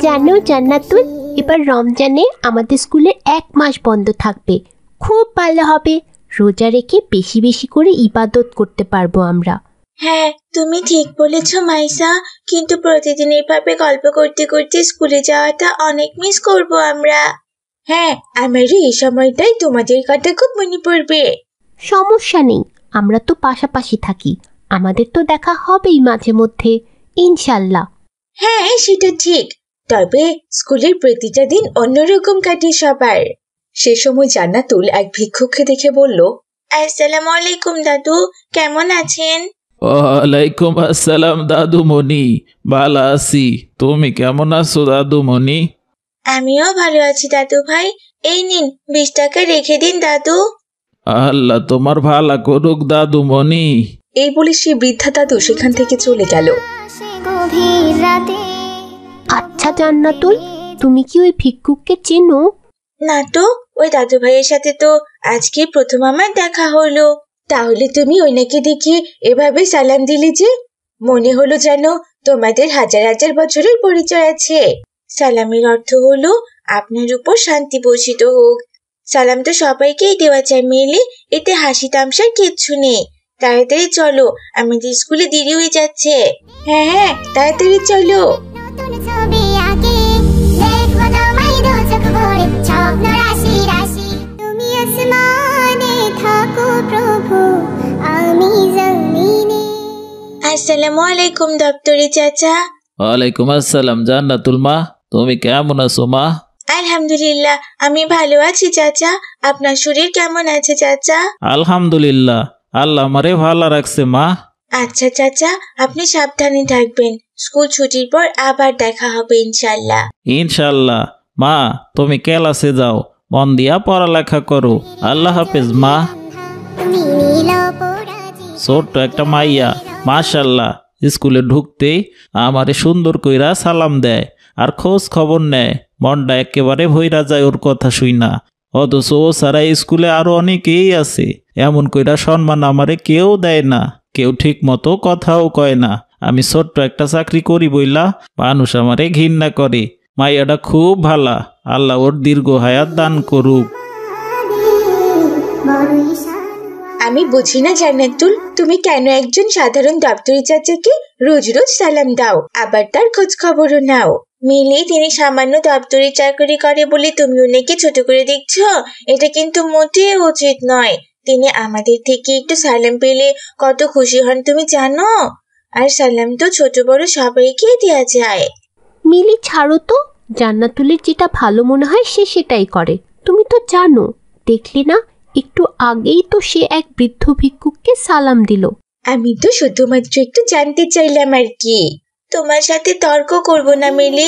জানো জান্নাতুল, এবার রমজানে আমাদের স্কুলে 1 মাস বন্ধ থাকবে। খুব ভালো হবে, রোজা রেখে বেশি বেশি করে ইবাদত করতে পারবো আমরা। হ্যাঁ, তুমি ঠিক বলেছ মাইসা, কিন্তু প্রতিদিন এভাবে গল্প করতে করতে স্কুলে যাওয়াটা অনেক মিস করব আমরা। হ্যাঁ, আমারও এই সময়টাই তোমাদের কথা খুব মনে পড়বে। সমস্যা নেই, আমরা তো পাশাপাশি থাকি, আমাদের তো দেখা হবেই মাঝে মধ্যে, ইনশাল্লাহ। হ্যাঁ, সেটা ঠিক, তবে স্কুলের প্রতিটা দিন অন্যরকম কাটে সবার। সে সময় জান্নাতুল এক ভিক্ষুককে দেখে বলল, আসসালামু আলাইকুম দাদু, কেমন আছেন? ওয়ালাইকুম আসসালাম দাদুমণি, ভালো আছি। তুমি কেমন আছো দাদুমণি? আমিও ভালো আছি দাদু ভাই, এই নিন 20 টাকা রেখে দিন দাদু। আল্লাহ তোমার ভালো করুক দাদুমণি। এই বলে সে বৃদ্ধা দাদু সেখান থেকে চলে গেল। আচ্ছা জান্নাতুল, তুমি কি ওই ভিক্ষুককে চেনো? না তো, ওই দাদু ভাইয়ের সাথে তো আজকে প্রথম আমার দেখা হলো। তাহলে তুমি ওইনাকে দেখে এভাবে সালাম দিলে যে? মনে হলো যেন তোমাদের হাজার হাজার বছরের পরিচয় আছে। সালামের অর্থ হলো আপনার উপর শান্তি বর্ষিত হোক। সালাম তো সবাইকেই দেওয়া চাই মেলে, এতে হাসি তামসার কিচ্ছু নেই। তাড়াতাড়ি চলো, আমাদের স্কুলে দেরি হয়ে যাচ্ছে। হ্যাঁ হ্যাঁ, তাড়াতাড়ি চলো। আসসালামু আলাইকুম দপ্তরি চাচা। ওয়ালাইকুম আসসালাম জান্নাতুল মা, তুমি কেমন আছো মা? আলহামদুলিল্লাহ, আমি ভালো আছি চাচা। আপনার শরীর কেমন আছে চাচা? আলহামদুলিল্লাহ, আল্লাহ আমারে ভালো রাখছে মা। আচ্ছা চাচা, আপনি সাবধানে থাকবেন। স্কুল ছুটির পর আবার দেখা হবে ইনশাল্লাহ। ইনশাল্লাহ। মা, তুমি ক্লাসে যাও, মন দিয়া পড়ালেখা করো। আল্লাহ হাফেজ মা। ছোট্ট একটা মাইয়া, মাশাল্লাহ, স্কুলে ঢুকতেই আমারে সুন্দর কইরা সালাম দেয় আর খোঁজ খবর নেয়। মনটা একেবারে ভইরা যায় ওর কথা শুই না। অথচ ও সারা স্কুলে আরো অনেকেই আছে, এমন কইরা সম্মান আমারে কেউ দেয় না, কেউ ঠিক মতো কথাও কয় না। আমি ছোট্ট একটা চাকরি করি বইলা মানুষ আমারে ঘৃণা করে। মাইয়াটা খুব ভালা, আল্লাহ ওর দীর্ঘ হায়াত দান করুক। আমি বুঝি না জান্নাতুল, তুমি কেন একজন সাধারণ দপ্তরি চাচাকে রোজ রোজ সালাম দাও, আবার তার খোঁজ খবরও নাও। মিলে তিনি সামান্য দপ্তরি চাকরি করে বলে তুমি ওনাকে ছোট করে দেখছো? এটা কিন্তু মোটেও উচিত নয়। তিনি আমাদের থেকে একটু সালাম পেলে কত খুশি হন তুমি জানো? আর সালাম তো ছোট বড় সবাইকে দেওয়া যায়। মিলি ছাড়ো তো, জান্নাতুলের যেটা ভালো মনে হয় সে সেটাই করে। তুমি তো জানো, দেখলি না একটু আগেই তো সে এক বৃদ্ধ ভিক্ষুককে সালাম দিল। আমি তো শুধুমাত্র একটু জানতে চাইলাম আর কি। তোমার সাথে তর্ক করব না মিলি।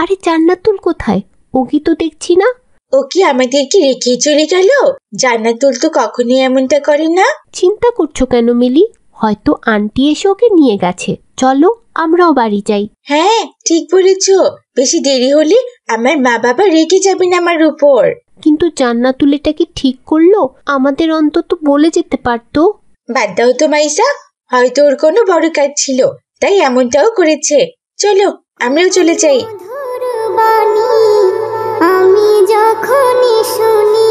আরে জান্নাতুল কোথায়? ওকে তো দেখছি না। ও কি আমাদেরকে রেখে চলে গেল? জান্নাতুল তো কখনোই এমনটা করে না। চিন্তা করছো কেন মিলি? হয়তো আন্টি এসে ওকে নিয়ে গেছে। চলো আমরাও বাড়ি যাই। হ্যাঁ, ঠিক বলেছ। বেশি দেরি হলে আমার মা বাবা রেগে যাবেন আমার উপর। কিন্তু জান্নাতুল এটা কি ঠিক করলো? আমাদের অন্তত বলে যেতে পারতো। বাদ দাও তো মাইসা, হয়তো ওর কোনো বড় কাজ ছিল, তাই এমনটাও করেছে। চলো আমরাও চলে যাই। আমি যখনই শুনি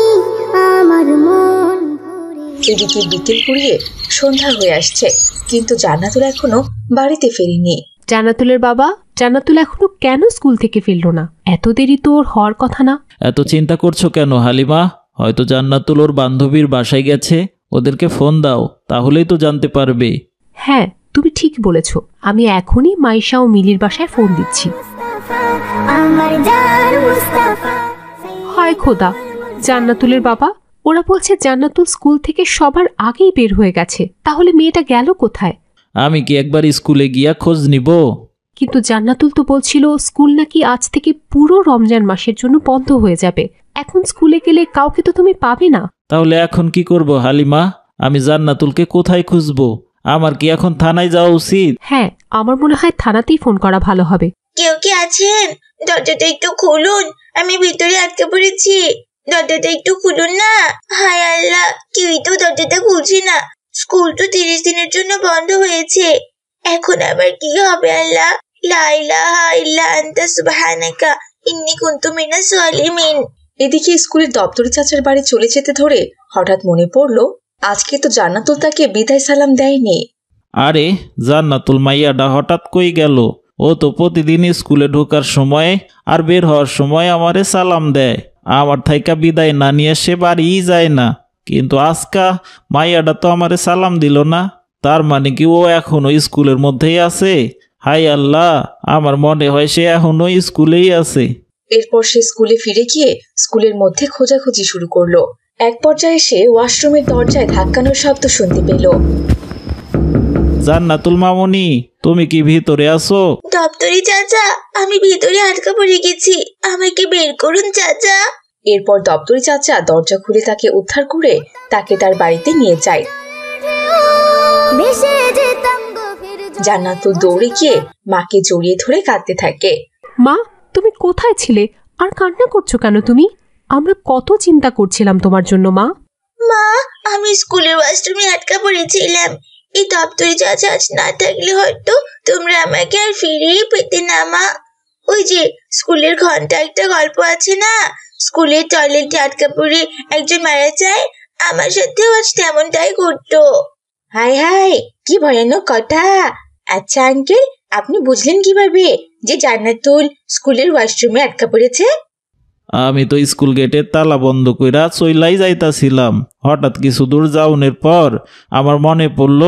আমার মন। এদিকে বিকেল পুড়িয়ে সন্ধ্যা হয়ে আসছে, কিন্তু জান্নাতুল এখনো বাড়িতে ফেরেনি। জান্নাতুলের বাবা, জান্নাতুল এখনো কেন স্কুল থেকে ফিরলো না? এত দেরি তো ওর হওয়ার কথা না। এত চিন্তা করছো কেন হালিমা? হয়তো জান্নাতুল ওর বান্ধবীর বাসায় গেছে, ওদেরকে ফোন দাও, তাহলেই তো জানতে পারবে। হ্যাঁ, তুমি ঠিক বলেছো। আমি এখনই মাইশা ও মিলির বাসায় ফোন দিচ্ছি। হায় খোদা, জান্নাতুলের বাবা, ওরা বলছে জান্নাতুল স্কুল থেকে সবার আগেই বের হয়ে গেছে। তাহলে মেয়েটা গেল কোথায়? আমি কি একবার স্কুলে গিয়া খোঁজ নিব? কিন্তু জান্নাতুল তো বলছিল স্কুল নাকি আজ থেকে পুরো রমজান মাসের জন্য বন্ধ হয়ে যাবে। এখন স্কুলে গেলে কাউকে তো তুমি পাবে না। তাহলে এখন কি করব হালিমা? আমি জান্নাতুলকে কোথায় খুঁজবো? আমার কি এখন থানায় যাওয়া উচিত? হ্যাঁ, আমার মনে হয় থানাতেই ফোন করা ভালো হবে। কেউ কি আছেন? দরজাটা একটু খুলুন, আমি ভিতরে আটকে পড়েছি। দরজাটা একটু খুলুন না। হায় আল্লাহ, কেউই তো দরজাটা খুলছে না। স্কুল তো 30 দিনের জন্য বন্ধ হয়েছে। এখন আবার কি হবে আল্লাহ? লা ইলাহা ইল্লা আনতা সুবহানাকা ইন্নী কুনতু মিনাজ জালিমিন। এদিকে স্কুলের দপ্তরি চাচার বাড়ি চলে যেতে ধরে হঠাৎ মনে পড়ল আজকে তো জান্নাতুল তাকে বিদায় সালাম দেয়নি। আরে জান্নাতুল মাইয়াটা হঠাৎ কই গেল? ও তো প্রতিদিন স্কুলে ঢোকার সময় আর বের হওয়ার সময় আমারে সালাম দেয়। আমার থাইকা বিদায় না নিয়ে সে বাড়িই যায় না। কিন্তু আজকা মাইয়াটা তো আমারে সালাম দিল না। তার মানে কি ও এখনো স্কুলের মধ্যেই আছে? হাই আল্লাহ, আমার মনে হয় সে এখনো স্কুলেই আছে। এরপর সে স্কুলে ফিরে গিয়ে স্কুলের মধ্যে খোঁজাখুঁজি শুরু করলো। এক পর্যায়ে সে ওয়াশরুমের দরজায় ধাক্কানোর শব্দ শুনতে পেল। জান্নাতুল মামুনি, তুমি কি ভিতরে আছো? দপ্তরি চাচা, আমি ভিতরে আটকা পড়ে গেছি, আমাকে বের করুন চাচা। এরপর দপ্তরি চাচা দরজা খুলে তাকে উদ্ধার করে তাকে তার বাড়িতে নিয়ে যায়। জান্নাতুল দৌড়ে গিয়ে মাকে জড়িয়ে ধরে কাঁদতে থাকে। মা, তুমি কোথায় ছিলে আর কান্না করছো কেন তুমি? আমরা কত চিন্তা করছিলাম তোমার জন্য মা। মা, আমি স্কুলের ওয়াশরুমে আটকা পড়েছিলাম। এই দপ্তরি চাচা আজ না থাকলে হয়তো তোমরা আমাকে আর ফিরেই পেতে না মা। ওই যে স্কুলের ঘন্টা একটা গল্প আছে না, স্কুলের টয়লেটে আটকা পড়ে একজন মারা যায়, আমার সাথেও আজ তেমনটাই ঘটতো। হায় হায়, কি ভয়ানক কথা। আচ্ছা আঙ্কেল, আপনি বুঝলেন কিভাবে যে জান্নাতুল স্কুলের ওয়াশরুমে আটকা পড়েছে? আমি তো স্কুল গেটের তালা বন্ধ কইরা চইলাই যাইতাছিলাম। হঠাৎ কিছু দূর যাওনের পর আমার মনে পড়ল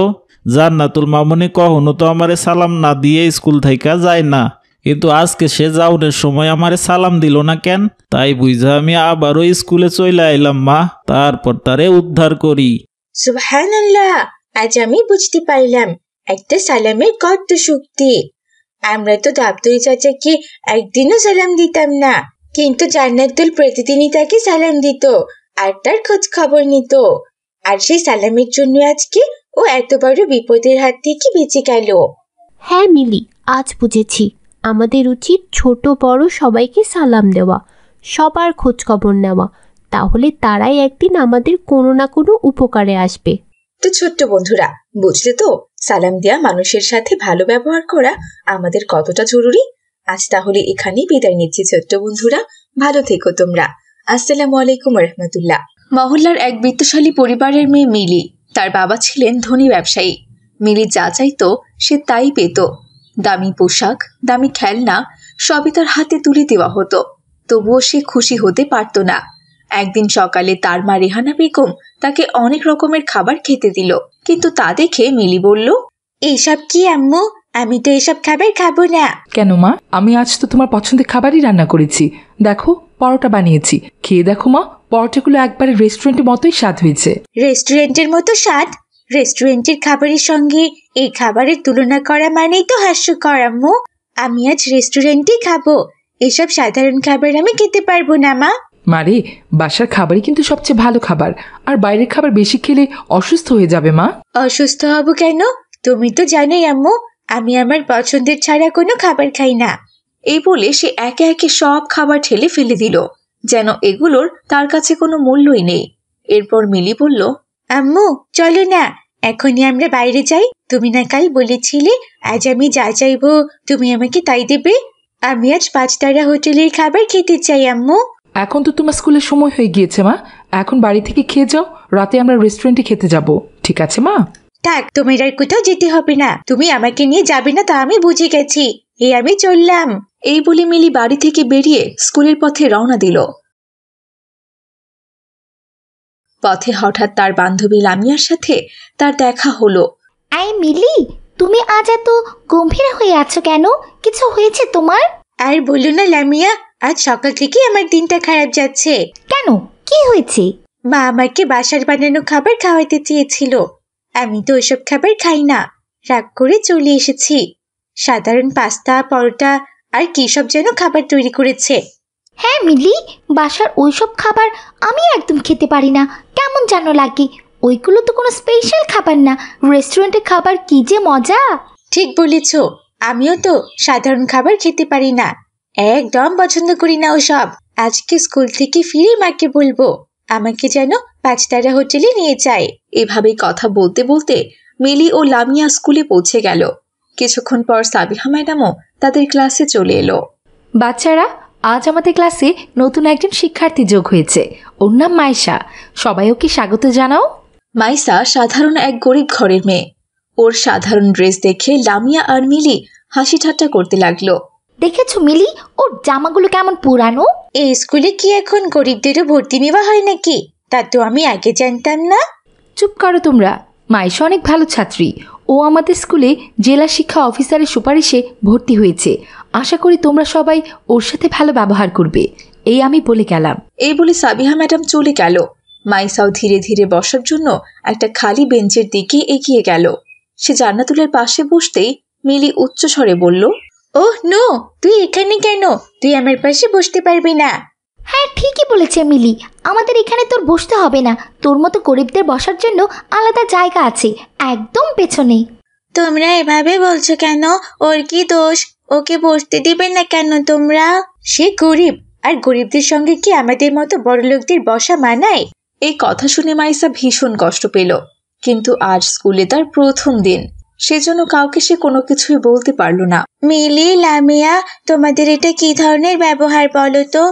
জান্নাতুল মামুনি কখনো তো আমারে সালাম না দিয়ে স্কুল থাইকা যায় না। কিন্তু আজকে সে যাওনের সময় আমারে সালাম দিল না কেন? তাই বুঝা আমি আবারও স্কুলে চইলা আইলাম মা, তারপর তারে উদ্ধার করি। সুবহানাল্লাহ, আজ আমি বুঝতে পারলাম একটা সালামের কত শক্তি। আমরা তো দপ্তরি চাচাকে একদিনও সালাম দিতাম না, কিন্তু জান্নাতুল প্রতিদিনই তাকে সালাম দিত আর তার খোঁজ খবর নিত। আর সেই সালামের জন্য আজকে ও এত বড় বিপদের হাত থেকে বেঁচে গেল। হ্যাঁ মিলি, আজ বুঝেছি আমাদের উচিত ছোট বড় সবাইকে সালাম দেওয়া, সবার খোঁজ খবর নেওয়া। তাহলে তারাই একদিন আমাদের কোনো না কোনো উপকারে আসবে। তো ছোট্ট বন্ধুরা, বুঝলে তো সালাম দেয়া মানুষের সাথে ভালো ব্যবহার করা আমাদের কতটা জরুরি। আজ তাহলে এখানেই বিদায় নিচ্ছি ছোট্ট বন্ধুরা, ভালো থেকো তোমরা। আসসালামু আলাইকুম রহমতুল্লাহ। মহল্লার এক বিত্তশালী পরিবারের মেয়ে মিলি। তার বাবা ছিলেন ধনী ব্যবসায়ী। মিলি যা চাইতো সে তাই পেত। দামি পোশাক, দামি খেলনা সবই তার হাতে তুলে দেওয়া হতো। তবুও সে খুশি হতে পারত না। একদিন সকালে তার মা রেহানা বেগম তাকে অনেক রকমের খাবার খেতে দিল, কিন্তু তা দেখে মিলি বলল, এইসব কি আম্মু? আমি তো এসব খাবার খাবো না। কেন মা? আমি আজ তো তোমার পছন্দের খাবারই রান্না করেছি। দেখো, পরোটা বানিয়েছি, খেয়ে দেখো মা। পরোটাগুলো একবারে রেস্টুরেন্টের মতোই স্বাদ হয়েছে। রেস্টুরেন্টের মতো স্বাদ? রেস্টুরেন্টের খাবারের সঙ্গে এই খাবারের তুলনা করা মানেই তো হাস্যকর আম্মু। আমি আজ রেস্টুরেন্টে খাবো, এসব সাধারণ খাবার আমি খেতে পারবো না মা। মারে, বাসার খাবারই কিন্তু সবচেয়ে ভালো খাবার, আর বাইরের খাবার বেশি খেলে অসুস্থ হয়ে যাবে মা। অসুস্থ হব কেন? তুমি তো জানোই আম্মু, আমি আমার পছন্দের ছাড়া কোনো খাবার খাই না। এই বলে সে একে একে সব খাবার ঠেলে ফেলে দিল, যেন এগুলোর তার কাছে কোনো মূল্যই নেই। এরপর মিলি বলল, আম্মু চলো না, এখনই আমরা বাইরে যাই। তুমি না কাল বলেছিলে আজ আমি যা চাইবো তুমি আমাকে তাই দেবে। আমি আজ 5 তারা হোটেলের খাবার খেতে চাই আম্মু। এখন তো তোমার স্কুলের সময় হয়ে গিয়েছে মা, এখন বাড়ি থেকে খেয়ে যাও, রাতে আমরা রেস্টুরেন্টে খেতে যাব, ঠিক আছে মা? থাক, তোমার আর কোথাও যেতে হবে না। তুমি আমাকে নিয়ে যাবে না তা আমি বুঝে গেছি। আমি চললাম। এই বলে মিলি বাড়ি থেকে বেরিয়ে স্কুলের পথে রওনা দিল। পথে হঠাৎ তার বান্ধবী লামিয়ার সাথে তার দেখা হলো। আই মিলি, তুমি আজ এত গম্ভীর হয়ে আছো কেন? কিছু হয়েছে তোমার? আর বলো না লামিয়া, আজ সকাল থেকে আমার দিনটা খারাপ যাচ্ছে। কেন, কি হয়েছে? মা আমাকে বাসার বানানো খাবার খাওয়াতে চেয়েছিল। আমি তো ওইসব খাবার খাই না, রাগ করে চলে এসেছি। সাধারণ পাস্তা, পরোটা আর কি সব যেন খাবার তৈরি করেছে। হ্যাঁ মিলি, বাসার ওইসব খাবার আমি একদম খেতে পারি না, কেমন যেন লাগে। ওইগুলো তো কোনো স্পেশাল খাবার না, রেস্টুরেন্টের খাবার কি যে মজা। ঠিক বলেছ, আমিও তো সাধারণ খাবার খেতে পারি না, একদম পছন্দ করি না ওসব। আজকে স্কুল থেকে ফিরে মাকে বলবো আমাকে যেন 5 তারা হোটেলে নিয়ে যায়। এভাবেই কথা বলতে বলতে মিলি ও লামিয়া স্কুলে পৌঁছে গেল। কিছুক্ষণ পর সাবিহা ম্যাডামও তাদের ক্লাসে চলে এলো। বাচ্চারা, আজ আমাদের ক্লাসে নতুন একজন শিক্ষার্থী যোগ হয়েছে। ওর নাম মাইশা। সবাই ওকে স্বাগত জানাও। মাইসা সাধারণ এক গরিব ঘরের মেয়ে। ওর সাধারণ ড্রেস দেখে লামিয়া আর মিলি হাসি ঠাট্টা করতে লাগলো। দেখেছো মিলি, ওর জামাগুলো কেমন পুরানো। এই স্কুলে কি এখন গরিবদেরও ভর্তি নেওয়া হয় নাকি? তা তো আমি আগে জানতাম না। চুপ করো তোমরা। মাইশা অনেক ভালো ছাত্রী। ও আমাদের স্কুলে জেলা শিক্ষা অফিসারের সুপারিশে ভর্তি হয়েছে। আশা করি তোমরা সবাই ওর সাথে ভালো ব্যবহার করবে, এই আমি বলে গেলাম। এই বলে সাবিহা ম্যাডাম চলে গেল। মাইসাও ধীরে ধীরে বসার জন্য একটা খালি বেঞ্চের দিকে এগিয়ে গেল। সে জান্নাতুলের পাশে বসতেই মিলি উচ্চস্বরে বলল, ওহ নো, তুই এখানে কেন? তুই আমার পাশে বসতে পারবি না। হ্যাঁ, ঠিকই বলেছে মিলি, আমাদের এখানে তোর বসতে হবে না। তোর মতো গরিবদের বসার জন্য আলাদা জায়গা আছে, একদম পেছনে। তোমরা এভাবে বলছো কেন? ওর কি দোষ? ওকে বসতে দিবে না কেন তোমরা? সে গরিব, আর গরিবদের সঙ্গে কি আমাদের মতো বড়লোকদের বসা মানায়? এই কথা শুনে মাইসা ভীষণ কষ্ট পেল। কিন্তু আজ স্কুলে তার প্রথম দিন, সেজন্য কাউকে সে কোনো কিছুই বলতে পারল না। মিলি, লামিয়া, তোমাদের এটা কি ধরনের ব্যবহার বলো তো?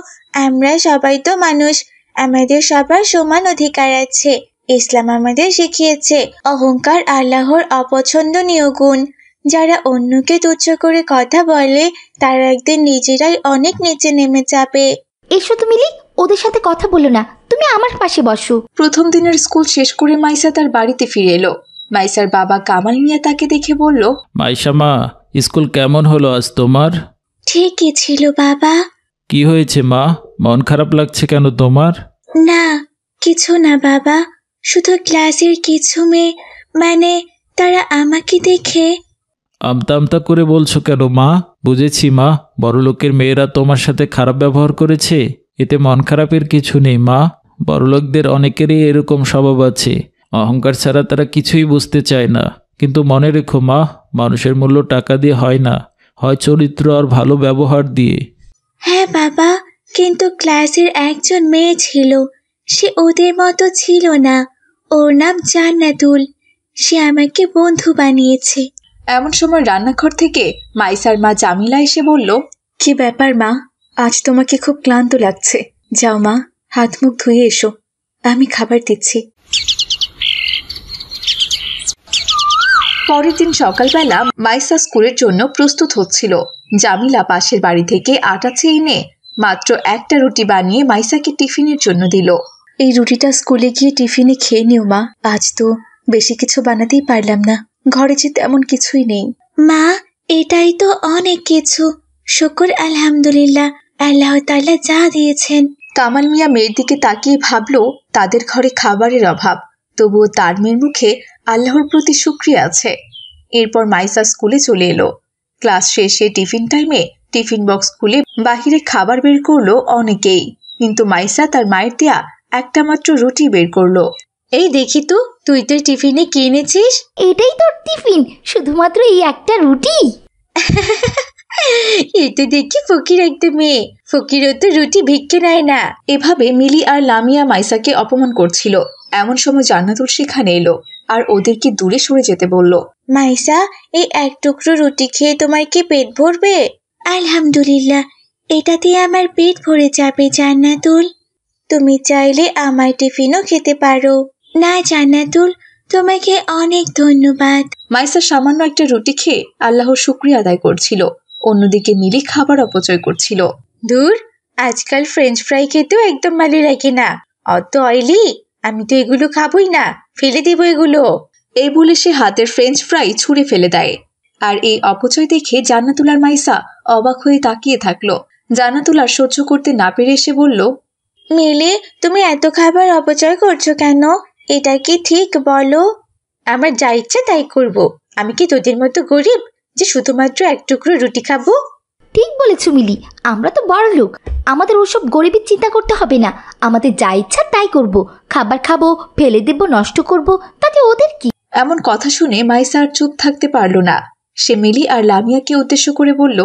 আমরা সবাই তো মানুষ, আমাদের সবার সমান অধিকার আছে। ইসলাম আমাদের শিখিয়েছে অহংকার আল্লাহর অপছন্দনীয় গুণ। যারা অন্যকে তুচ্ছ করে কথা বলে তারা একদিন নিজেরাই অনেক নিচে নেমে যাবে। এসো তো মিলি, ওদের সাথে কথা বলো না, তুমি আমার পাশে বসো। প্রথম দিনের স্কুল শেষ করে মাইসা তার বাড়িতে ফিরে এলো। মাইসার বাবা কামাল মিয়া তাকে দেখে বলল, মাইশা মা, স্কুল কেমন হলো আজ তোমার? ঠিকই ছিল বাবা। কি হয়েছে মা, মন খারাপ লাগছে কেন তোমার? না, কিছু না বাবা, শুধু ক্লাসের কিছু মেয়ে, মানে তারা আমাকে দেখে। আমতা আমতা করে বলছো কেন মা? বুঝেছি মা, বড়লোকের মেয়েরা তোমার সাথে খারাপ ব্যবহার করেছে, এতে মন খারাপের কিছু নেই মা। বড়লোকদের অনেকেরই এরকম স্বভাব আছে, অহংকার ছাড়া তারা কিছুই বুঝতে চায় না। কিন্তু মনে রেখো মা, মানুষের মূল্য টাকা দিয়ে হয় না, হয় চরিত্র আর ভালো ব্যবহার দিয়ে। হ্যাঁ বাবা, কিন্তু ক্লাসের একজন মেয়ে ছিল, সে ওদের মতো ছিল না। ওর নাম জান্নাতুল, সে আমাকে বন্ধু বানিয়েছে। এমন সময় রান্নাঘর থেকে মাইসার মা জামিলা এসে বলল, কি ব্যাপার মা, আজ তোমাকে খুব ক্লান্ত লাগছে। যাও মা, হাত মুখ ধুয়ে এসো, আমি খাবার দিচ্ছি। পরের দিন সকালবেলা মাইসা স্কুলের জন্য প্রস্তুত হচ্ছিল। জামিলা পাশের বাড়ি থেকে আটা চেয়ে এনে মাত্র একটা রুটি বানিয়ে মাইসাকে টিফিনের জন্য দিল। এই রুটিটা স্কুলে গিয়ে টিফিনে খেয়ে নিও মা, আজ তো বেশি কিছু বানাতেই পারলাম না, ঘরে যে তেমন কিছুই নেই। মা, এটাই তো অনেক কিছু, শুকর আলহামদুলিল্লাহ, আল্লাহ তাআলা যা দিয়েছেন। কামাল মিয়া মেয়ের দিকে তাকিয়ে ভাবল তাদের ঘরে খাবারের অভাব, তবুও তার মেয়ের মুখে আল্লাহর প্রতি শুকরিয়া আছে। এরপর মাইসা স্কুলে চলে এলো। ক্লাস শেষে টিফিন টাইমে টিফিন বক্স খুলে বাহিরে খাবার বের করলো অনেকেই, কিন্তু মাইসা তার মায়ের দেয়া একটা মাত্র রুটি বের করলো। এই দেখি তো, তুই তোর টিফিনে কি এনেছিস? এটাই তোর টিফিন, শুধুমাত্র এই একটা রুটি? এই তো দেখি ফকির একটা মেয়ে, ফকিরও তো রুটি ভিক্ষে নেয় না। এভাবে মিলি আর লামিয়া মাইসাকে অপমান করছিল। এমন সময় জান্নাতুল সেখানে এলো আর ওদেরকে দূরে সরে যেতে বলল। মাইসা, এই এক টুকরো রুটি খেয়ে তোমার কি পেট ভরবে? আলহামদুলিল্লাহ, এটা দিয়ে আমার পেট ভরে যাবে জান্নাতুল। তুমি চাইলে আমার টিফিনও খেতে পারো। না জান্নাতুল, তোমাকে অনেক ধন্যবাদ। মাইসা সামান্য একটা রুটি খেয়ে আল্লাহর শুকরিয়া আদায় করছিল, অন্যদিকে মিলি খাবার অপচয় করছিল। দূর, আজকাল ফ্রেঞ্চ ফ্রাই খেতেও একদম ভালো লাগে না, অত অয়েলি। আমি তো এগুলো খাবই না, ফেলে দেবো এগুলো। এই বলে সে হাতের ফ্রেঞ্চ ফ্রাই ছুঁড়ে ফেলে দেয়। আর এই অপচয় দেখে জান্নাতুল আর মাইসা অবাক হয়ে তাকিয়ে থাকলো। জান্নাতুল আর সহ্য করতে না পেরে এসে বলল, মিলি, তুমি এত খাবার অপচয় করছো কেন? এটা কি ঠিক বলো? আমার যা ইচ্ছা তাই করব। আমি কি তোদের মতো গরিব যে শুধুমাত্র এক টুকরো রুটি খাবো? ঠিক বলেছো মিলি, আমরা তো বড় লোক, আমাদের ওসব গরিবের চিন্তা করতে হবে না। আমাদের যা ইচ্ছা তাই করব, খাবার খাবো, ফেলে দেব, নষ্ট করব, তাতে ওদের কি? এমন কথা শুনে মাইসা আর চুপ থাকতে পারল না। সে মিলি আর লামিয়াকে উদ্দেশ্য করে বলল,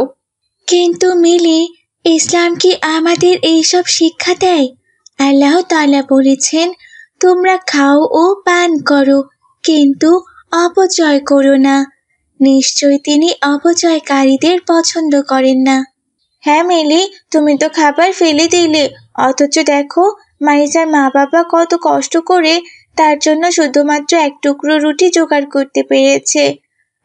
কিন্তু মিলি, ইসলাম কি আমাদের এইসব শিক্ষা দেয়? আল্লাহ তাআলা বলেছেন, তোমরা খাও ও পান করো, কিন্তু অপচয় করো না। নিশ্চয় তিনি অপচয়কারীদের পছন্দ করেন না। হ্যাঁ মিলি, তুমি তো খাবার ফেলে দিলে, অথচ দেখো মাইসার মা বাবা কত কষ্ট করে তার জন্য শুধুমাত্র এক টুকরো রুটি জোগাড় করতে পেরেছে,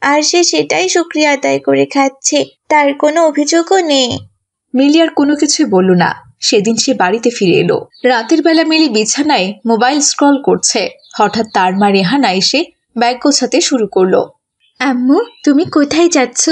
আর সে সেটাই শুকরিয়া আদায় করে খাচ্ছে, তার কোনো অভিযোগও নেই। মিলি আর কোনো কিছুই বলল না। সেদিন সে বাড়িতে ফিরে এলো। রাতের বেলা মিলি বিছানায় মোবাইল স্ক্রল করছে। হঠাৎ তার মা রেহানা এসে ব্যাগ গোছাতে শুরু করলো। আম্মু, তুমি কোথায় যাচ্ছ?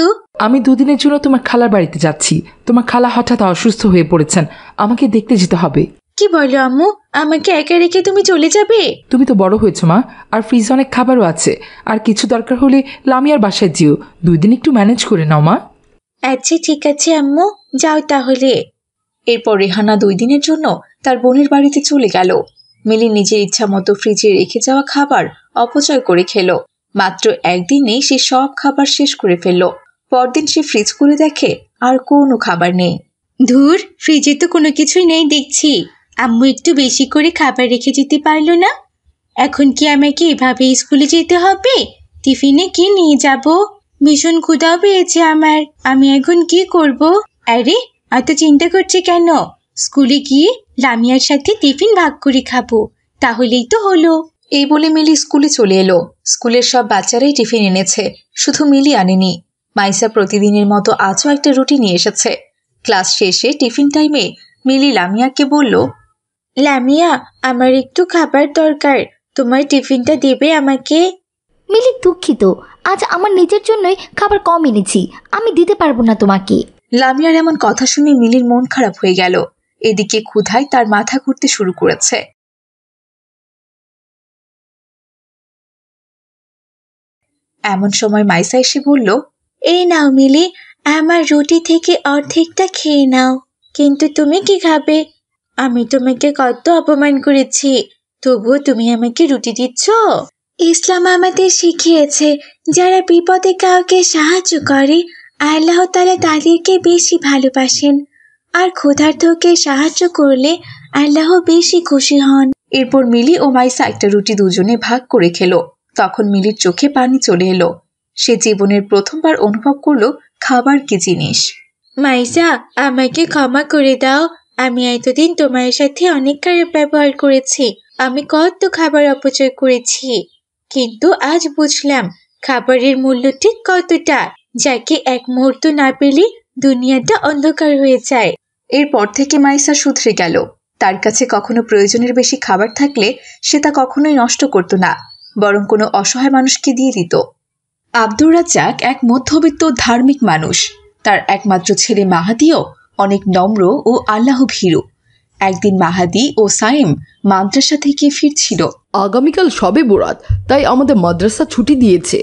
আমি দুদিনের জন্য তোমার খালার বাড়িতে যাচ্ছি। তোমার খালা হঠাৎ অসুস্থ হয়ে পড়েছেন, আমাকে দেখতে যেতে হবে। কি বলো আম্মু, আমাকে একা রেখে তুমি চলে যাবে? তুমি তো বড় হয়েছো মা, আর ফ্রিজে অনেক খাবারও আছে, আর কিছু দরকার হলে লামিয়ার বাসায় যেও, 2 দিন একটু ম্যানেজ করে নাও মা। আচ্ছা ঠিক আছে আম্মু, যাও তাহলে। এরপর রেহানা 2 দিনের জন্য তার বোনের বাড়িতে চলে গেল। মিলি নিজের ইচ্ছা মতো ফ্রিজে রেখে যাওয়া খাবার অপচয় করে খেলো। মাত্র একদিনেই সে সব খাবার শেষ করে ফেলল। পরদিন সে ফ্রিজ খুলে দেখে আর কোনো খাবার নেই। ধুর, ফ্রিজে তো কোনো কিছুই নেই দেখছি। আম্মু একটু বেশি করে খাবার রেখে যেতে পারলো না? এখন কি আমাকে এভাবে স্কুলে যেতে হবে? টিফিনে কি নিয়ে যাব? ভীষণ ক্ষুধাও পেয়েছে আমার, আমি এখন কি করব? আরে, এত চিন্তা করছে কেন? স্কুলে গিয়ে লামিয়ার সাথে টিফিন ভাগ করে খাবো, তাহলেই তো হলো। এই বলে মিলি স্কুলে চলে এলো। স্কুলের সব বাচ্চারাই টিফিন এনেছে, শুধু মিলি আনেনি। মাইসা প্রতিদিনের মতো আজও একটা রুটি নিয়ে এসেছে। ক্লাস শেষে টিফিন টাইমে মিলি লামিয়াকে বলল, লামিয়া, আমার একটু খাবার দরকার, তোমার টিফিনটা দেবে আমাকে? মিলি দুঃখিত, আজ আমার নিজের জন্যই খাবার কম এনেছি, আমি দিতে পারবো না তোমাকে। লামিয়ার এমন কথা শুনে মিলির মন খারাপ হয়ে গেল। এদিকে ক্ষুধায় তার মাথা ঘুরতে শুরু করেছে। এমন সময় মাইসা এসে বলল, এই নাও মিলি, আমার রুটি থেকে অর্ধেকটা খেয়ে নাও। কিন্তু তুমি কি খাবে? আমি তোমাকে কত অপমান করেছি, তবুও তুমি আমাকে রুটি দিচ্ছ? ইসলাম আমাদের শিখিয়েছে, যারা বিপদে কাউকে সাহায্য করে আল্লাহ তাআলা তাদেরকে বেশি ভালোবাসেন, আর ক্ষুধার্তকে সাহায্য করলে আল্লাহ বেশি খুশি হন। এরপর মিলি ও মাইসা একটা রুটি দুজনে ভাগ করে খেলো। তখন মিলির চোখে পানি চলে এলো। সে জীবনের প্রথমবার অনুভব করলো খাবার কি জিনিস। মাইসা, আমাকে ক্ষমা করে দাও, আমি এতদিন তোমার সাথে অনেক খারাপ ব্যবহার করেছি, আমি কত খাবার অপচয় করেছি। কিন্তু আজ বুঝলাম খাবারের মূল্য ঠিক কতটা, যাকে এক মুহূর্ত না পেলে দুনিয়াটা অন্ধকার হয়ে যায়। এরপর থেকে মাইসা শুধরে গেল। তার কাছে কখনো প্রয়োজনের বেশি খাবার থাকলে সে তা কখনোই নষ্ট করত না, বরং কোনো অসহায় মানুষকে দিয়ে দিত। আব্দুর রাজ্জাক এক মধ্যবিত্ত ধার্মিক মানুষ। তার একমাত্র ছেলে মাহাদিও অনেক নম্র ও আল্লাহ ভীরু। একদিন মাহাদি ও সাইম মাদ্রাসা থেকে ফিরছিল। আগামীকাল সবে বরাত, তাই আমাদের মাদ্রাসা ছুটি দিয়েছে।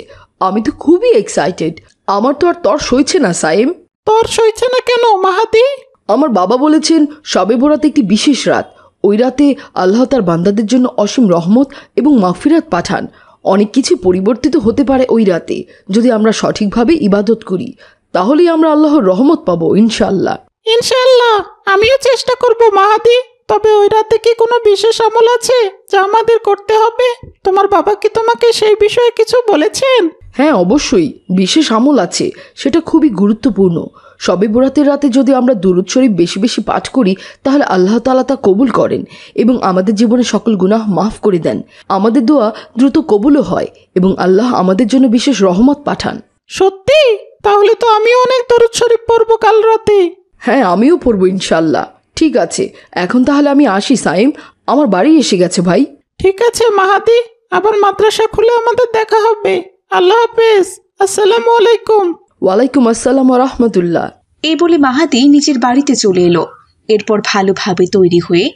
আমি তো খুবই এক্সাইটেড। আমার তো আর তর সইছে না সাইম। তোর সইছে না কেন মাহাদি? আমার বাবা বলেছেন শবে বরাত একটি বিশেষ রাত। ওই রাতে আল্লাহ তার বান্দাদের জন্য অসীম রহমত এবং মাগফিরাত পাঠান। অনেক কিছু পরিবর্তিত হতে পারে ওই রাতে, যদি আমরা সঠিকভাবে ইবাদত করি, তাহলেই আমরা আল্লাহর রহমত পাবো ইনশাআল্লাহ। ইনশাআল্লাহ, আমিও চেষ্টা করব মাহাদি। তবে ওই রাতে কি কোনো বিশেষ আমল আছে যা আমাদের করতে হবে? তোমার বাবা কি তোমাকে সেই বিষয়ে কিছু বলেছেন? হ্যাঁ, অবশ্যই বিশেষ আমল আছে, সেটা খুবই গুরুত্বপূর্ণ। শবে বরাতের রাতে যদি আমরা দুরূদ শরীফ বেশি বেশি পাঠ করি, তাহলে আল্লাহ তাআলা তা কবুল করেন এবং আমাদের জীবনে সকল গুনাহ মাফ করে দেন। আমাদের দোয়া দ্রুত কবুলও হয় এবং আল্লাহ আমাদের জন্য বিশেষ রহমত পাঠান। সত্যি? তাহলে তো আমিও অনেক দরুদ শরীফ পড়ব কাল রাতে। হ্যাঁ, আমিও পড়বো ইনশাআল্লাহ। ঠিক আছে, এখন তাহলে আমি আসি সাইম, আমার বাড়ি এসে গেছে ভাই। ঠিক আছে মাহাদি, আবার মাদ্রাসা খুলে আমাদের দেখা হবে। আল্লাহ হাফেজ, আসসালামু আলাইকুম। ওয়ালাইকুম আসসালাম ওয়া রাহমাতুল্লাহ। এই বলে মাহাদি নিজের বাড়িতে চলে এলো। এরপর ভালোভাবে তৈরি হয়ে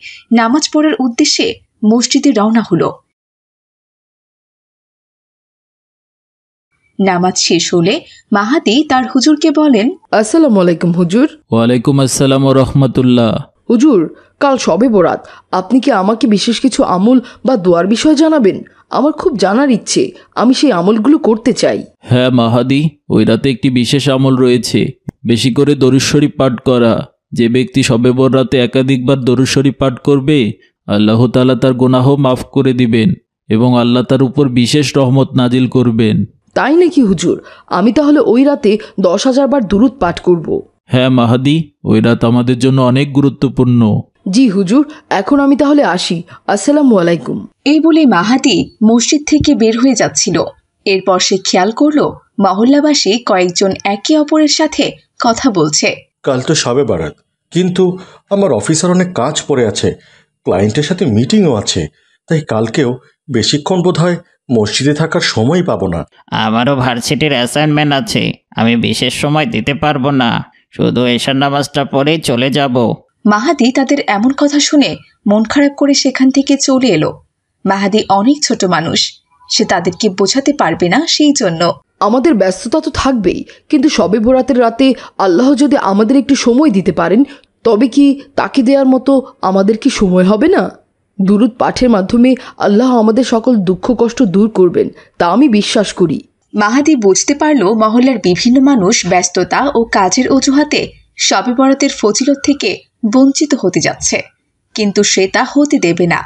নামাজ পড়ার উদ্দেশ্যে মসজিদে রওনা হলো। নামাজ শেষ হলে মাহাদি তার হুজুরকে বলেন, আসসালামু আলাইকুম হুজুর। ওয়ালাইকুম আসসালাম ও রহমতুল্লাহ। হুজুর, কাল শবে বরাত, আপনি কি আমাকে বিশেষ কিছু আমল বা দোয়ার বিষয় জানাবেন? আমার খুব জানার ইচ্ছে, আমি সেই আমলগুলো করতে চাই। হ্যাঁ মাহাদি, ওই রাতে একটি বিশেষ আমল রয়েছে, বেশি করে দরুদ শরীফ পাঠ করা। যে ব্যক্তি শবে বরাতে একাধিকবার দরুদ শরীফ পাঠ করবে, আল্লাহ তাআলা তার গুনাহ মাফ করে দিবেন এবং আল্লাহ তার উপর বিশেষ রহমত নাজিল করবেন। তাই নাকি হুজুর? আমি তাহলে ওই রাতে 10,000 বার দুরুদ পাঠ করব। হ্যাঁ মাহাদি, ওই রাত আমাদের জন্য অনেক গুরুত্বপূর্ণ। জি হুজুর, এখন আমি তাহলে আসি। আসসালামু আলাইকুম। এই বলে মাহাদি মসজিদ থেকে বের হয়ে যাচ্ছিল। এরপর সে খেয়াল করলো মহল্লাবাসী কয়েকজন একে অপরের সাথে কথা বলছে। কাল তো শবে বারাত, কিন্তু আমার অফিসের অনেক কাজ পড়ে আছে, ক্লায়েন্টের সাথে মিটিংও আছে, তাই কালকেও বেশিক্ষণ বোধহয় মসজিদে থাকার সময় পাবো না। আমারও ভার্সিটির অ্যাসাইনমেন্ট আছে, আমি বিশেষ সময় দিতে পারবো না, শুধু এশার নামাজটা পরেই চলে যাব। মাহাদি তাদের এমন কথা শুনে মন খারাপ করে সেখান থেকে চলে এলো। মাহাদি অনেক ছোট মানুষ, সে তাদেরকে বোঝাতে পারবে না, সেই জন্য। আমাদের ব্যস্ততা তো থাকবেই, কিন্তু শবে বরাতের রাতে আল্লাহ যদি আমাদের একটু সময় দিতে পারেন, তবে কি তাকে দেওয়ার মতো আমাদের কি সময় হবে না? দুরুদ পাঠের মাধ্যমে আল্লাহ আমাদের সকল দুঃখ কষ্ট দূর করবেন, তা আমি বিশ্বাস করি। মাহাদি বুঝতে পারল মহল্লার বিভিন্ন মানুষ ব্যস্ততা ও কাজের অজুহাতে শবে বরাতের ফজিলত থেকে বঞ্চিত হতে যাচ্ছে, কিন্তু সে তা হতে দেবে না।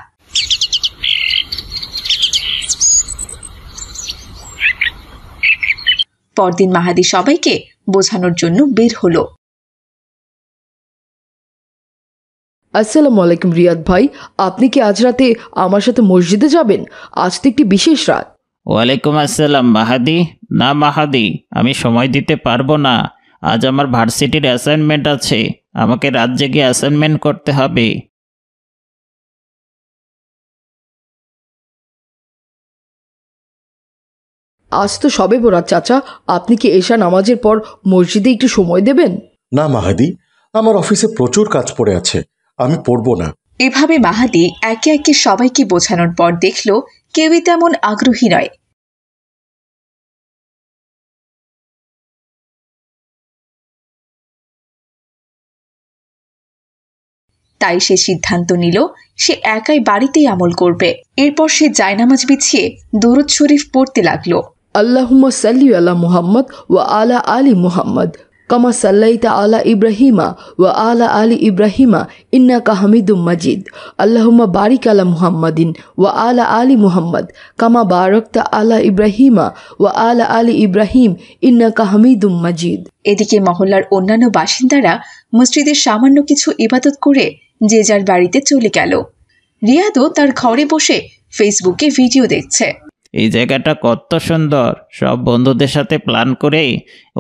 পরদিন মাহাদি সবাইকে বোঝানোর জন্য বের হলো। আসসালামু আলাইকুম রিয়াদ ভাই, আপনি কি আজ রাতে আমার সাথে মসজিদে যাবেন? আজ তো একটি বিশেষ রাত। ওয়ালাইকুম আসসালাম মাহাদি। না মাহাদি, আমি সময় দিতে পারবো না, আজ আমার ভার্সিটির অ্যাসাইনমেন্ট আছে, আমাকে রাত জেগে অ্যাসাইনমেন্ট করতে হবে। আজ তো শবে বরাত চাচা, আপনি কি এশা নামাজের পর মসজিদে একটু সময় দেবেন? না মাহাদি, আমার অফিসে প্রচুর কাজ পড়ে আছে, আমি পড়বো না। এভাবে মাহাদি একে একে সবাইকে বোঝানোর পর দেখল কেউই তেমন আগ্রহী নয়। তাই সে সিদ্ধান্ত নিল সে একাই বাড়িতেই আমল করবে। এরপর সে জায়নামাজ বিছিয়ে দরুদ শরীফ পড়তে লাগলো। আল্লাহুম্মা সাল্লি আলা মুহাম্মদ ওয়া আলা আলি মুহাম্মদ কামা সাল্লাইতা আলা ইব্রাহিমা ওয়া আলা আলি ইব্রাহিমা ইন্নাকা হামিদুম মাজিদ। আল্লাহুম্মা বারিক আলা মুহাম্মাদিন ওয়া আলা আলি মুহাম্মদ কামা বারাকতা আলা ইব্রাহিমা ওয়া আলা আলি ইব্রাহিম ইন্নাকা হামিদুম মাজিদ। এদিকে মহল্লার অন্যান্য বাসিন্দারা মসজিদের সামান্য কিছু ইবাদত করে যে যার বাড়িতে চলে গেল। রিয়াদও তার ঘরে বসে ফেসবুকে ভিডিও দেখছে। এই জায়গাটা কত সুন্দর, সব বন্ধুদের সাথে প্ল্যান করে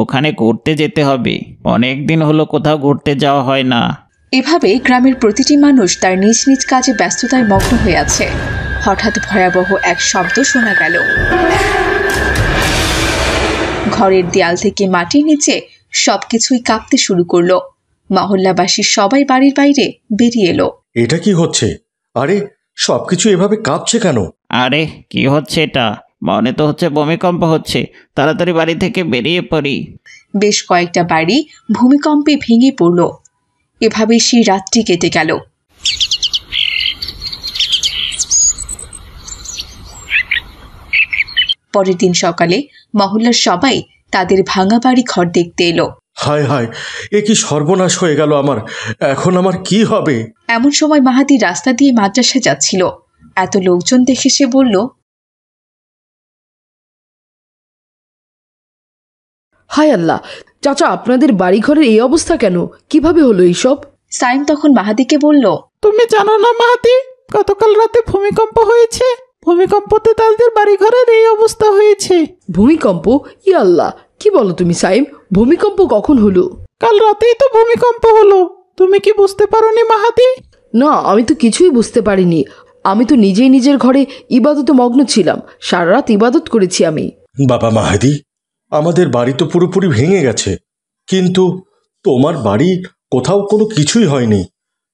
ওখানে ঘুরতে যেতে হবে, অনেক দিন হলো কোথাও ঘুরতে যাওয়া হয় না। এভাবে গ্রামের প্রতিটি মানুষ তার নিজ নিজ কাজে ব্যস্ততায় মগ্ন হয়ে আছে। হঠাৎ ভয়াবহ এক শব্দ শোনা গেল। ঘরের দেয়াল থেকে মাটির নিচে সবকিছুই কাঁপতে শুরু করলো। মহল্লাবাসী সবাই বাড়ির বাইরে বেরিয়ে এলো। এটা কি হচ্ছে? আরে সবকিছু এভাবে কাঁপছে কেন? আরে কি হচ্ছে এটা? মনে তো হচ্ছে ভূমিকম্প হচ্ছে, তাড়াতাড়ি বাড়ি থেকে বেরিয়ে পড়ি। বেশ কয়েকটা বাড়ি ভূমিকম্পে ভেঙে পড়ল। এভাবে সেই রাতটি কেটে গেল। পরের দিন সকালে মহল্লার সবাই তাদের ভাঙা বাড়ি ঘর দেখতে এলো। হায় হায়, এ কি সর্বনাশ হয়ে গেল আমার, এখন আমার কি হবে? এমন সময় মাহাদি রাস্তা দিয়ে মাদ্রাসায় যাচ্ছিল। এত লোকজন দেখে সে বলল, হায় আল্লাহ, চাচা আপনাদের বাড়িঘরের এই অবস্থা কেন? কিভাবে হলো এইসব? সাইম তখন মাহাদিকে বলল, তুমি জানো না মাহাদি, গতকাল রাতে ভূমিকম্প হয়েছে, ভূমিকম্পতে তাদের বাড়িঘরের এই অবস্থা হয়েছে। ভূমিকম্প? ই আল্লাহ, কি বলো তুমি সাইম? ভূমিকম্প কখন হলো? কাল রাতেই তো ভূমিকম্প হলো, তুমি কি বুঝতে পারোনি মাহাদি? না, আমি তো কিছুই বুঝতে পারিনি। আমি তো নিজেই নিজের ঘরে ইবাদতে মগ্ন ছিলাম, সারা রাত ইবাদত করেছি আমি। বাবা মাহাদি, আমাদের বাড়ি তো পুরোপুরি ভেঙে গেছে, কিন্তু তোমার বাড়ি কোথাও কোনো কিছুই হয়নি।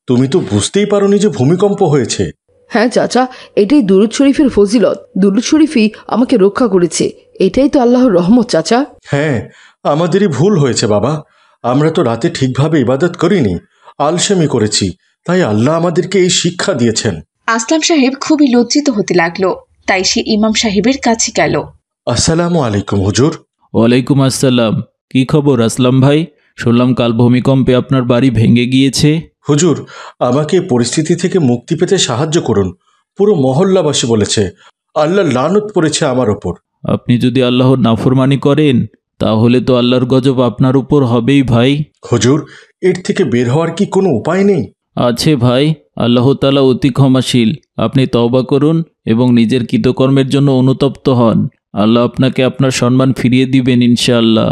তুমি তো বুঝতেই পারোনি যে ভূমিকম্প হয়েছে। হ্যাঁ চাচা, এটাই দুরুদ শরীফের ফজিলত। দুরুদ শরীফই আমাকে রক্ষা করেছে। এটাই তো আল্লাহর রহমত চাচা। হ্যাঁ, আমাদেরই ভুল হয়েছে বাবা। আমরা তো রাতে ঠিকভাবে ইবাদত করিনি, আলসেমি করেছি, তাই আল্লাহ আমাদেরকে এই শিক্ষা দিয়েছেন। আসলাম সাহেব খুবই লজ্জিত হতে লাগলো, তাই সে ইমাম সাহেবের কাছে গেল। আসসালামু আলাইকুম হুজুর। ওয়ালাইকুম আসসালাম। কি খবর আসলাম ভাই? শুনলাম কাল ভূমিকম্পে আপনার বাড়ি ভেঙে গিয়েছে। হুজুর, আমাকে পরিস্থিতি থেকে মুক্তি পেতে সাহায্য করুন। পুরো মহল্লাবাসী বলেছে আল্লাহ লানত পড়েছে আমার ওপর। আপনি যদি আল্লাহর নাফরমানি করেন তাহলে তো আল্লাহর গজব আপনার উপর হবেই ভাই। হুজুর, এর থেকে বের হওয়ার কি কোনো উপায় নেই? আছে ভাই, আল্লাহ তাআলা অতি ক্ষমাশীল। আপনি তওবা করুন এবং নিজের কৃতকর্মের জন্য অনুতপ্ত হন। আল্লাহ আপনাকে আপনার সম্মান ফিরিয়ে দিবেন ইনশাআল্লাহ।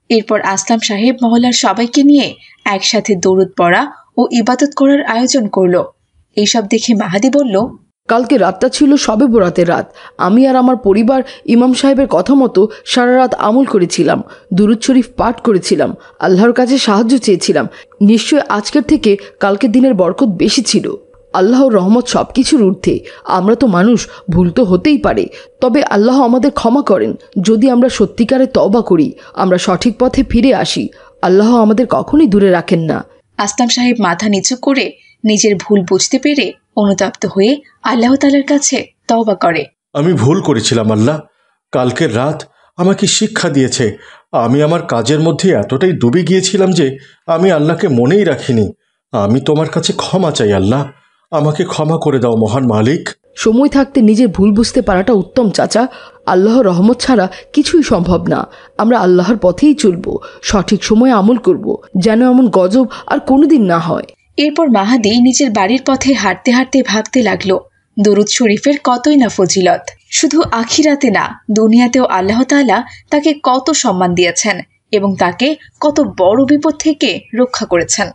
এরপর আসলাম সাহেব মহল্লার সবাইকে নিয়ে একসাথে দরুদ পড়া ও ইবাদত করার আয়োজন করলো। এইসব দেখে মাহাদি বলল, কালকে রাতটা ছিল শবে বরাতের রাত। আমি আর আমার পরিবার ইমাম সাহেবের কথা মতো সারা রাত আমল করেছিলাম, দুরূদ শরীফ পাঠ করেছিলাম, আল্লাহর কাছে সাহায্য চেয়েছিলাম। নিশ্চয় আজকের থেকে কালকের দিনের বরকত বেশি ছিল। আল্লাহর রহমত সব কিছুর ঊর্ধ্বে। আমরা তো মানুষ, ভুল তো হতেই পারে, তবে আল্লাহ আমাদের ক্ষমা করেন যদি আমরা সত্যিকারে তওবা করি, আমরা সঠিক পথে ফিরে আসি। আল্লাহ আমাদের কখনোই দূরে রাখেন না। আসলাম সাহেব মাথা নিচু করে নিজের ভুল বুঝতে পেরে অনুতপ্ত হয়ে আল্লাহ তাআলার কাছে তওবা করে। আমি ভুল করেছিলাম আল্লাহ। কালকের রাত আমাকে শিক্ষা দিয়েছে। আমি আমার কাজের মধ্যে এতটাই ডুবে গিয়েছিলাম যে আমি আল্লাহকে মনেই রাখিনি। আমি তোমার কাছে ক্ষমা চাই আল্লাহ। আমাকে ক্ষমা করে দাও মহান মালিক। সময় থাকতে নিজের ভুল বুঝতে পারাটা উত্তম চাচা। আল্লাহর রহমত ছাড়া কিছুই সম্ভব না। আমরা আল্লাহর পথেই চলব, সঠিক সময়ে আমল করব, যেন এমন গজব আর কোনোদিন না হয়। এরপর মাহাদি নিজের বাড়ির পথে হাঁটতে হাঁটতে ভাবতে লাগলো দরুদ শরীফের কতই না ফজিলত। শুধু আখিরাতে না, দুনিয়াতেও আল্লাহ তাআলা তাকে কত সম্মান দিয়েছেন এবং তাকে কত বড় বিপদ থেকে রক্ষা করেছেন।